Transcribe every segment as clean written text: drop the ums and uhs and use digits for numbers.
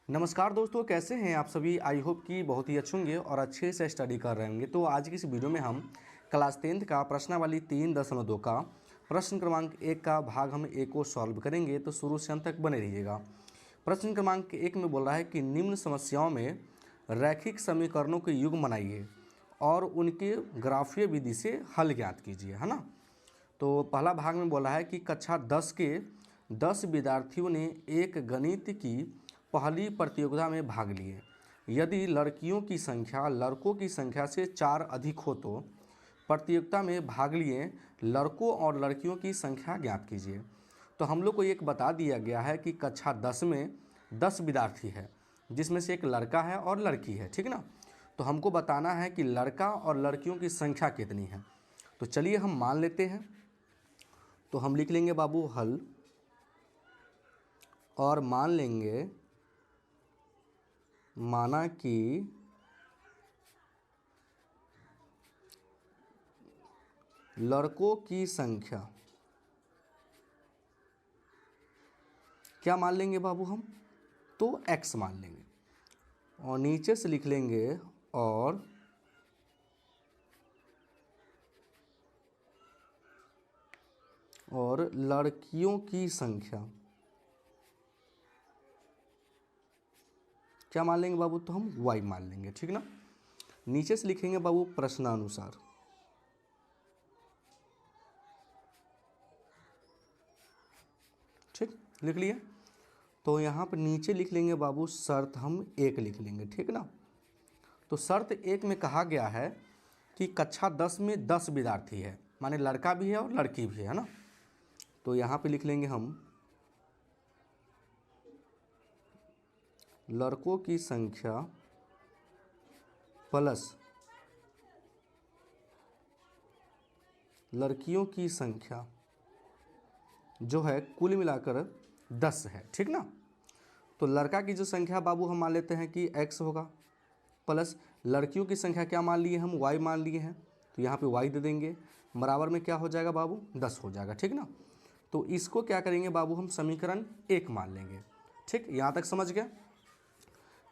नमस्कार दोस्तों, कैसे हैं आप सभी। आई होप कि बहुत ही अच्छे होंगे और अच्छे से स्टडी कर रहे होंगे। तो आज की इस वीडियो में हम क्लास 10th का प्रश्नावली 3.2 का प्रश्न क्रमांक 1 का भाग हम ए को सॉल्व करेंगे। तो शुरू से अंत तक बने रहिएगा। प्रश्न क्रमांक 1 में बोल रहा है कि निम्न समस्याओं में रैखिक समीकरणों के युग्म बनाइए और उनके ग्राफीय विधि से हल ज्ञात कीजिए, है ना। तो पहला भाग में बोला है कि कक्षा 10 के 10 विद्यार्थियों ने एक गणित की पहली प्रतियोगिता में भाग लिए। यदि लड़कियों की संख्या लड़कों की संख्या से 4 अधिक हो तो प्रतियोगिता में भाग लिए लड़कों और लड़कियों की संख्या ज्ञात कीजिए। तो हम लोग को एक बता दिया गया है कि कक्षा 10 में 10 विद्यार्थी है, जिसमें से एक लड़का है और लड़की है, ठीक ना। तो हमको बताना है कि लड़का और लड़कियों की संख्या कितनी है। तो चलिए हम मान लेते हैं। तो हम लिख लेंगे बाबू हल और मान लेंगे माना कि लड़कों की संख्या क्या मान लेंगे बाबू हम, तो x मान लेंगे और नीचे से लिख लेंगे और लड़कियों की संख्या क्या मान लेंगे बाबू, तो हम y मान लेंगे, ठीक ना। नीचे से लिखेंगे बाबू प्रश्नानुसार। ठीक, लिख लिए। तो यहाँ पर नीचे लिख लेंगे बाबू शर्त हम 1 लिख लेंगे, ठीक ना। तो शर्त 1 में कहा गया है कि कक्षा 10 में 10 विद्यार्थी है, माने लड़का भी है और लड़की भी है ना। तो यहाँ पे लिख लेंगे हम लड़कों की संख्या प्लस लड़कियों की संख्या जो है कुल मिलाकर 10 है, ठीक ना। तो लड़का की जो संख्या बाबू हम मान लेते हैं कि x होगा, प्लस लड़कियों की संख्या क्या मान लिए हम, y मान लिए हैं। तो यहाँ पे y दे देंगे, बराबर में क्या हो जाएगा बाबू, 10 हो जाएगा, ठीक ना। तो इसको क्या करेंगे बाबू, हम समीकरण 1 मान लेंगे। ठीक, यहाँ तक समझ गया।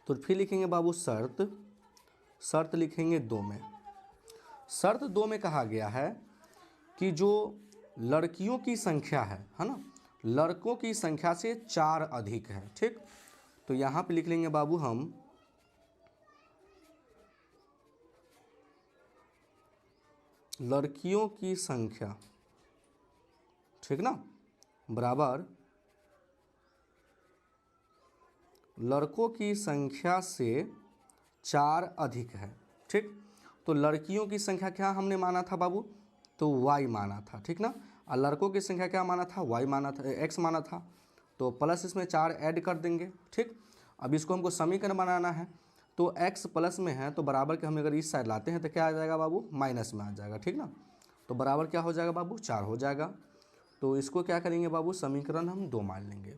तो फिर लिखेंगे बाबू शर्त लिखेंगे 2 में। शर्त 2 में कहा गया है कि जो लड़कियों की संख्या है ना, लड़कों की संख्या से 4 अधिक है। ठीक, तो यहाँ पे लिख लेंगे बाबू हम लड़कियों की संख्या, ठीक ना, बराबर लड़कों की संख्या से 4 अधिक है। ठीक, तो लड़कियों की संख्या क्या हमने माना था बाबू, तो y माना था, ठीक ना। और लड़कों की संख्या क्या माना था, y माना था, x माना था। तो प्लस इसमें 4 ऐड कर देंगे। ठीक, अब इसको हमको समीकरण बनाना है। तो x प्लस में है तो बराबर के हम अगर इस साइड लाते हैं तो क्या आ जाएगा बाबू, माइनस में आ जाएगा, ठीक ना। तो बराबर क्या हो जाएगा बाबू, 4 हो जाएगा। तो इसको क्या करेंगे बाबू, समीकरण हम 2 मान लेंगे।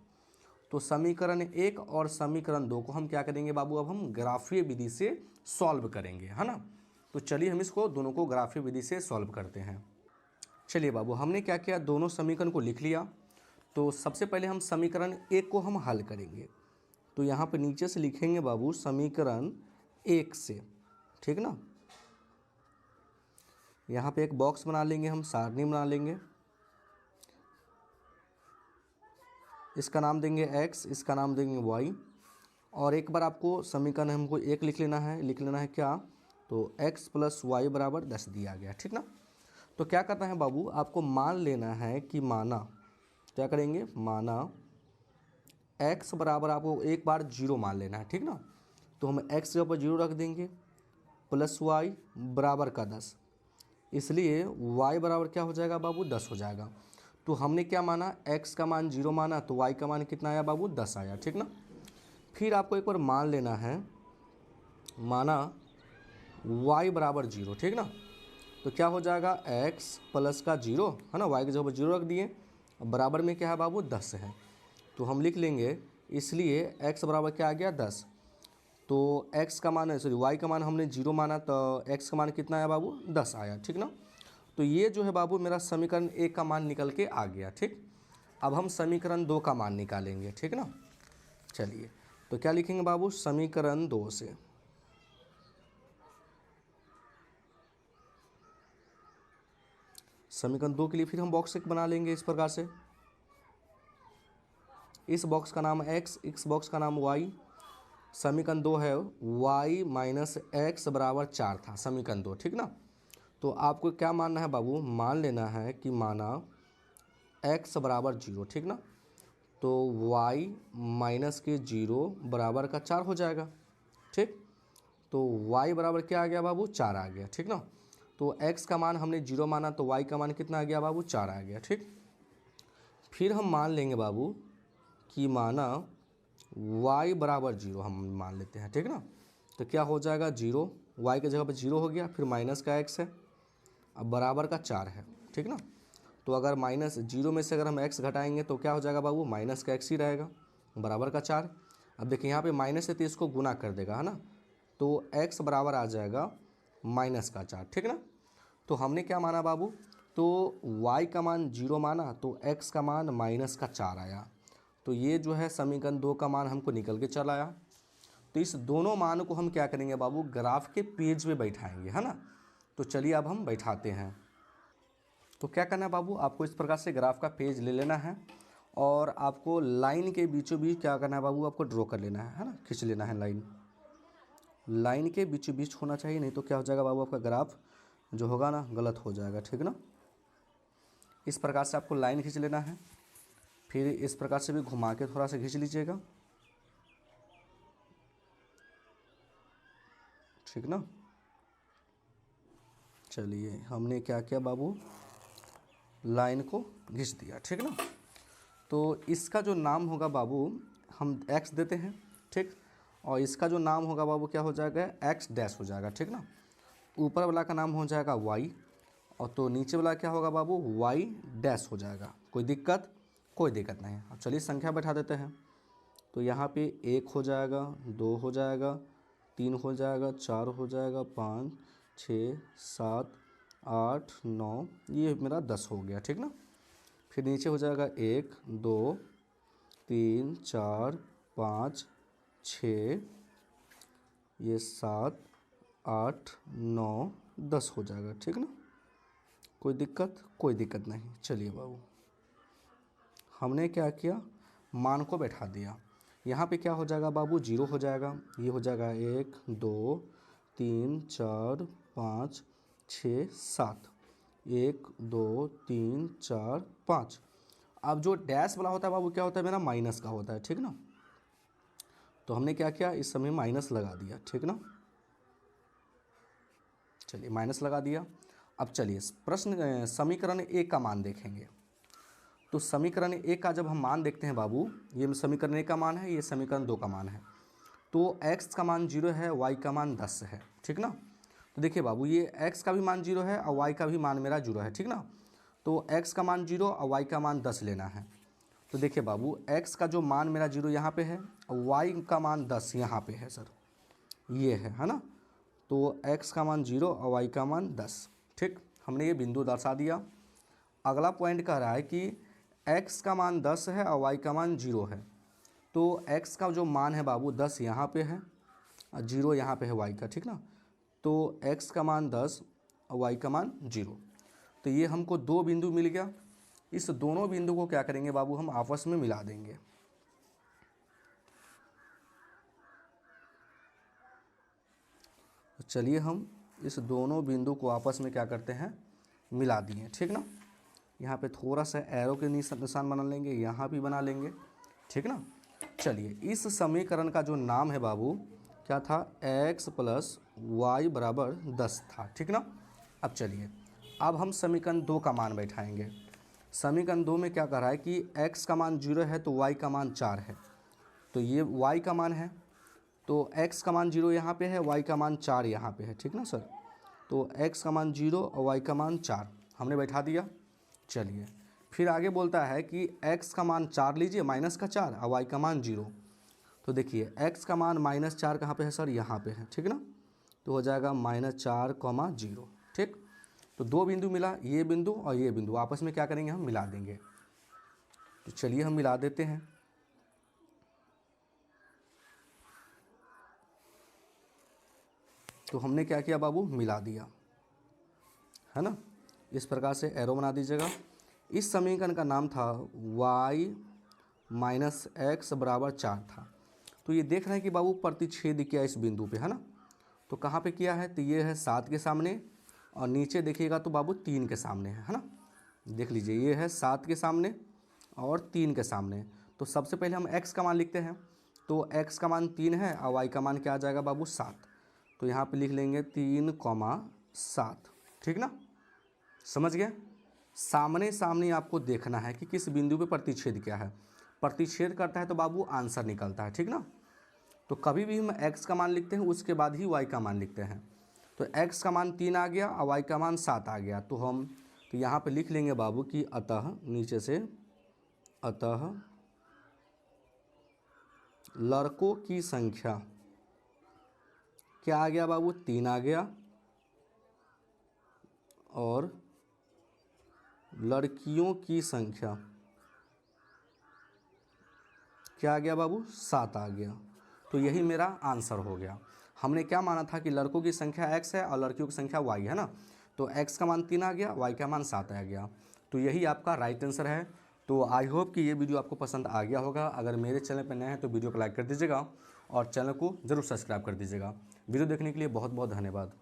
तो समीकरण 1 और समीकरण 2 को हम क्या करेंगे बाबू, अब हम ग्राफीय विधि से सॉल्व करेंगे, है ना। तो चलिए हम इसको दोनों को ग्राफीय विधि से सॉल्व करते हैं। चलिए बाबू, हमने क्या किया, दोनों समीकरण को लिख लिया। तो सबसे पहले हम समीकरण 1 को हम हल करेंगे। तो यहाँ पे नीचे से लिखेंगे बाबू समीकरण 1 से, ठीक ना। यहाँ पे एक बॉक्स बना लेंगे, हम सारणी बना लेंगे। इसका नाम देंगे x, इसका नाम देंगे y। और एक बार आपको समीकरण हमको 1 लिख लेना है क्या, तो x प्लस वाई बराबर 10 दिया गया, ठीक ना। तो क्या करना है बाबू, आपको मान लेना है कि माना, क्या करेंगे, माना x बराबर आपको एक बार 0 मान लेना है, ठीक ना। तो हम x के ऊपर 0 रख देंगे, प्लस y बराबर का 10, इसलिए y बराबर क्या हो जाएगा बाबू, 10 हो जाएगा। तो हमने क्या माना, x का मान 0 माना, तो y का मान कितना आया बाबू, 10 आया, ठीक ना। फिर आपको एक बार मान लेना है, माना y बराबर 0, ठीक ना। तो क्या हो जाएगा, x प्लस का 0 है ना, y के जगह 0 रख दिए, बराबर में क्या है बाबू, 10 है। तो हम लिख लेंगे, इसलिए x बराबर क्या आ गया, 10। तो x का मान y का मान हमने 0 माना, तो x का मान कितना आया बाबू, 10 आया, ठीक ना। तो ये जो है बाबू मेरा समीकरण 1 का मान निकल के आ गया। ठीक, अब हम समीकरण 2 का मान निकालेंगे, ठीक ना। चलिए, तो क्या लिखेंगे बाबू, समीकरण 2 से समीकरण 2 के लिए फिर हम बॉक्स एक बना लेंगे इस प्रकार से। इस बॉक्स का नाम x, इस बॉक्स का नाम y। समीकरण 2 है y माइनस एक्स बराबर 4 था समीकरण 2, ठीक ना। तो आपको क्या मानना है बाबू, मान लेना है कि माना x बराबर 0, ठीक ना। तो y माइनस के 0 बराबर का 4 हो जाएगा, ठीक। तो y बराबर क्या आ गया बाबू, 4 आ गया, ठीक ना। तो x का मान हमने 0 माना तो y का मान कितना आ गया बाबू, 4 आ गया, ठीक। फिर हम मान लेंगे बाबू कि माना y बराबर 0 हम मान लेते हैं, ठीक ना। तो क्या हो जाएगा, 0, y की जगह पर 0 हो गया, फिर माइनस का x है, अब बराबर का 4 है, ठीक ना। तो अगर माइनस 0 में से अगर हम x घटाएंगे तो क्या हो जाएगा बाबू, माइनस का x ही रहेगा, बराबर का 4। अब देखिए यहाँ पे माइनस है तो इसको गुना कर देगा, है ना। तो x बराबर आ जाएगा माइनस का 4, ठीक ना। तो हमने क्या माना बाबू, तो y का मान 0 माना तो x का मान माइनस का 4 आया। तो ये जो है समीकरण 2 का मान हमको निकल के चला आया। तो इस दोनों मान को हम क्या करेंगे बाबू, ग्राफ के पेज पे बैठाएंगे, है ना। तो चलिए अब हम बैठाते हैं। तो क्या करना है बाबू, आपको इस प्रकार से ग्राफ का पेज ले लेना है और आपको लाइन के बीचों बीच क्या करना है बाबू, आपको ड्रॉ कर लेना है ना, खींच लेना है लाइन। लाइन के बीचों बीच होना चाहिए, नहीं तो क्या हो जाएगा बाबू, आपका ग्राफ जो होगा ना गलत हो जाएगा, ठीक ना। इस प्रकार से आपको लाइन खींच लेना है, फिर इस प्रकार से भी घुमा के थोड़ा सा खींच लीजिएगा, ठीक ना। चलिए हमने क्या किया बाबू, लाइन को खींच दिया, ठीक ना। तो इसका जो नाम होगा बाबू हम x देते हैं, ठीक। और इसका जो नाम होगा बाबू क्या हो जाएगा, x डैश हो जाएगा, ठीक ना। ऊपर वाला का नाम हो जाएगा y और तो नीचे वाला क्या होगा बाबू, y डैश हो जाएगा। कोई दिक्कत, कोई दिक्कत नहीं। अब चलिए संख्या बैठा देते हैं। तो यहाँ पे 1 हो जाएगा, 2 हो जाएगा, 3 हो जाएगा, 4 हो जाएगा, 5, 6, 7, 8, 9, ये मेरा 10 हो गया, ठीक ना। फिर नीचे हो जाएगा 1, 2, 3, 4, 5, 6, ये 7, 8, 9, 10 हो जाएगा, ठीक ना। कोई दिक्कत, कोई दिक्कत नहीं। चलिए बाबू हमने क्या किया, मान को बैठा दिया। यहाँ पे क्या हो जाएगा बाबू, 0 हो जाएगा, ये हो जाएगा 1, 2, 3, 4, 5, 6, 7, 1, 2, 3, 4, 5। अब जो डैश वाला होता है बाबू क्या होता है, मेरा माइनस का होता है, ठीक ना। तो हमने क्या किया, इस समय माइनस लगा दिया, ठीक ना। चलिए माइनस लगा दिया। अब चलिए प्रश्न समीकरण 1 का मान देखेंगे। तो समीकरण 1 का जब हम मान देखते हैं बाबू, ये समीकरण 1 का मान है, ये समीकरण 2 का मान है। तो x का मान 0 है, y का मान 10 है, ठीक ना। तो देखिए बाबू ये x का भी मान 0 है और y का भी मान मेरा 0 है, ठीक ना। तो x का मान 0 और y का मान 10 लेना है। तो देखिए बाबू x का जो मान मेरा 0 यहाँ पे है और y का मान 10 यहाँ पे है सर, ये है ना। तो x का मान 0 और y का मान 10, ठीक। हमने ये बिंदु दर्शा दिया। अगला पॉइंट कह रहा है कि x का मान 10 है और y का मान 0 है। तो x का जो मान है बाबू 10 यहाँ पे है और 0 यहाँ पे है y का, ठीक ना। तो x का मान 10 और y का मान 0। तो ये हमको दो बिंदु मिल गया। इस दोनों बिंदु को क्या करेंगे बाबू, हम आपस में मिला देंगे। तो चलिए हम इस दोनों बिंदु को आपस में क्या करते हैं, मिला दिए, ठीक ना। यहाँ पे थोड़ा सा एरो के निशान बना लेंगे, यहाँ भी बना लेंगे, ठीक ना। चलिए इस समीकरण का जो नाम है बाबू क्या था, x प्लस वाई बराबर 10 था, ठीक ना। अब चलिए अब हम समीकरण 2 का मान बैठाएंगे। समीकरण 2 में क्या कह रहा है कि x का मान 0 है तो y का मान 4 है। तो ये y का मान है, तो x का मान 0 यहाँ पे है, y का मान 4 यहाँ पे है, ठीक ना सर। तो x का मान 0 और y का मान 4 हमने बैठा दिया। चलिए फिर आगे बोलता है कि x का मान 4 लीजिए माइनस का 4 और y का मान 0। तो देखिए x का मान -4 कहाँ पे है सर, यहाँ पे है, ठीक ना। तो हो जाएगा -4, 0, ठीक। तो दो बिंदु मिला, ये बिंदु और ये बिंदु आपस में क्या करेंगे, हम मिला देंगे। तो चलिए हम मिला देते हैं। तो हमने क्या किया बाबू, मिला दिया, है ना। इस प्रकार से एरो बना दीजिएगा। इस समीकरण का नाम था y माइनस एक्स बराबर 4 था। तो ये देख रहे हैं कि बाबू प्रतिच्छेद किया इस बिंदु पे, है ना। तो कहाँ पे किया है, तो ये है 7 के सामने, और नीचे देखिएगा तो बाबू 3 के सामने है ना। देख लीजिए, ये है 7 के सामने और 3 के सामने। तो सबसे पहले हम x का मान लिखते हैं। तो x का मान 3 है और y का मान क्या आ जाएगा बाबू, 7। तो यहाँ पे लिख लेंगे 3,7, ठीक ना, समझ गए। सामने सामने आपको देखना है कि किस बिंदु पे प्रतिच्छेद क्या है। प्रतिच्छेद करता है तो बाबू आंसर निकलता है, ठीक ना। तो कभी भी हम x का मान लिखते हैं उसके बाद ही y का मान लिखते हैं। तो x का मान 3 आ गया और y का मान 7 आ गया। तो यहाँ पे लिख लेंगे बाबू कि अतः, नीचे से अतः लड़कों की संख्या क्या आ गया बाबू, 3 आ गया, और लड़कियों की संख्या क्या आ गया बाबू, 7 आ गया। तो यही मेरा आंसर हो गया। हमने क्या माना था कि लड़कों की संख्या x है और लड़कियों की संख्या y है ना। तो x का मान 3 आ गया, y का मान 7 आ गया। तो यही आपका राइट आंसर है। तो आई होप कि ये वीडियो आपको पसंद आ गया होगा। अगर मेरे चैनल पर नए हैं तो वीडियो को लाइक कर दीजिएगा और चैनल को ज़रूर सब्सक्राइब कर दीजिएगा। वीडियो देखने के लिए बहुत बहुत धन्यवाद।